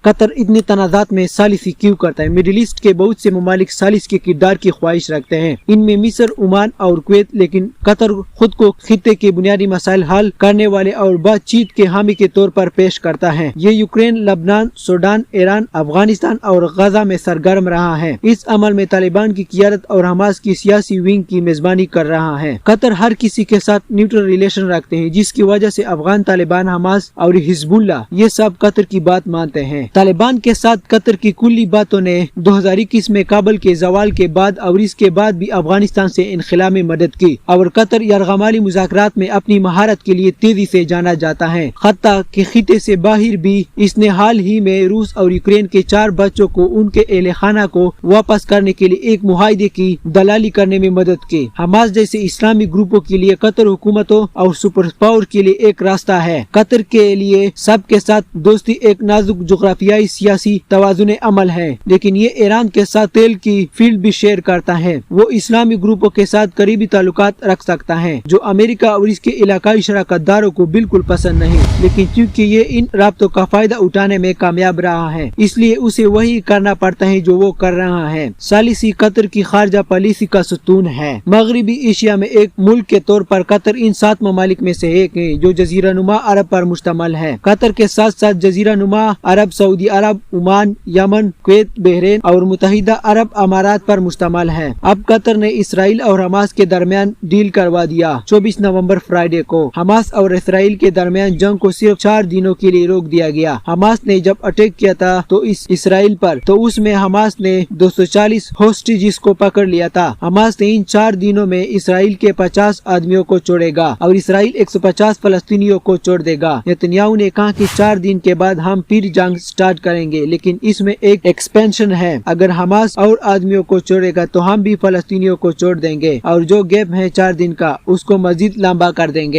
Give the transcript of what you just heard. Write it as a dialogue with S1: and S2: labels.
S1: قطر اتنے تنازعات میں ثالثی کیوں کرتا ہے؟ مڈل ایسٹ کے بہت سے ممالک ثالث کے کردار کی خواہش رکھتے ہیں، ان میں مصر، عمان اور کویت، لیکن قطر خود کو خطے کے بنیادی مسائل حل کرنے والے اور بات چیت کے حامی کے طور پر پیش کرتا ہے۔ یہ یوکرین، لبنان، سوڈان، ایران، افغانستان اور غزہ میں سرگرم رہا ہے۔ اس عمل میں طالبان کی قیادت اور حماس کی سیاسی ونگ کی میزبانی کر رہا ہے۔ قطر ہر کسی کے ساتھ نیوٹرل ریلیشن رکھتے ہیں، جس کی وجہ سے افغان طالبان، حماس اور حزب اللہ یہ سب قطر کی بات مانتے ہیں۔ طالبان کے ساتھ قطر کی کلی باتوں نے 2021 میں کابل کے زوال کے بعد اور اس کے بعد بھی افغانستان سے انخلا میں مدد کی، اور قطر یرغمالی مذاکرات میں اپنی مہارت کے لیے تیزی سے جانا جاتا ہے۔ حتیٰ کہ خطے سے باہر بھی اس نے حال ہی میں روس اور یوکرین کے 4 بچوں کو ان کے اہل خانہ کو واپس کرنے کے لیے ایک معاہدے کی دلالی کرنے میں مدد کی۔ حماس جیسے اسلامی گروپوں کے لیے قطر حکومتوں اور سپر پاور کے لیے ایک راستہ ہے۔ قطر کے لیے سب کے ساتھ دوستی ایک نازک جغرافیائی سیاسی توازن عمل ہے، لیکن یہ ایران کے ساتھ تیل کی فیلڈ بھی شیئر کرتا ہے۔ وہ اسلامی گروپوں کے ساتھ قریبی تعلقات رکھ سکتا ہے جو امریکہ اور اس کے علاقائی شراکت داروں کو بالکل پسند نہیں، لیکن چونکہ یہ ان رابطوں کا فائدہ اٹھانے میں کامیاب رہا ہے، اس لیے اسے وہی کرنا پڑتا ہے جو وہ کر رہا ہے۔ ثالثی قطر کی خارجہ پالیسی کا ستون ہے۔ مغربی ایشیا میں ایک ملک کے طور پر قطر ان 7 ممالک میں سے ایک ہے جو جزیرہ نما عرب پر مشتمل ہے۔ قطر کے ساتھ ساتھ جزیرہ نما عرب سعودی عرب، عمان، یمن، کویت، بحرین اور متحدہ عرب امارات پر مشتمل ہے۔ اب قطر نے اسرائیل اور حماس کے درمیان ڈیل کروا دیا۔ 24 نومبر فرائیڈے کو حماس اور اسرائیل کے درمیان جنگ کو صرف 4 دنوں کے لیے روک دیا گیا۔ حماس نے جب اٹیک کیا تھا تو اسرائیل پر، تو اس میں حماس نے 240 ہوسٹیجز کو پکڑ لیا تھا۔ حماس نے ان 4 دنوں میں اسرائیل کے 50 آدمیوں کو چھوڑے گا اور اسرائیل 150 فلسطینیوں کو چھوڑ دے گا۔ نیتنیاہو نے کہا کہ 4 دن کے بعد ہم پھر جنگ سٹارٹ کریں گے، لیکن اس میں ایک ایکسپینشن ہے۔ اگر حماس اور آدمیوں کو چھوڑے گا تو ہم بھی فلسطینیوں کو چھوڑ دیں گے اور جو گیپ ہے 4 دن کا اس کو مزید لمبا کر دیں گے۔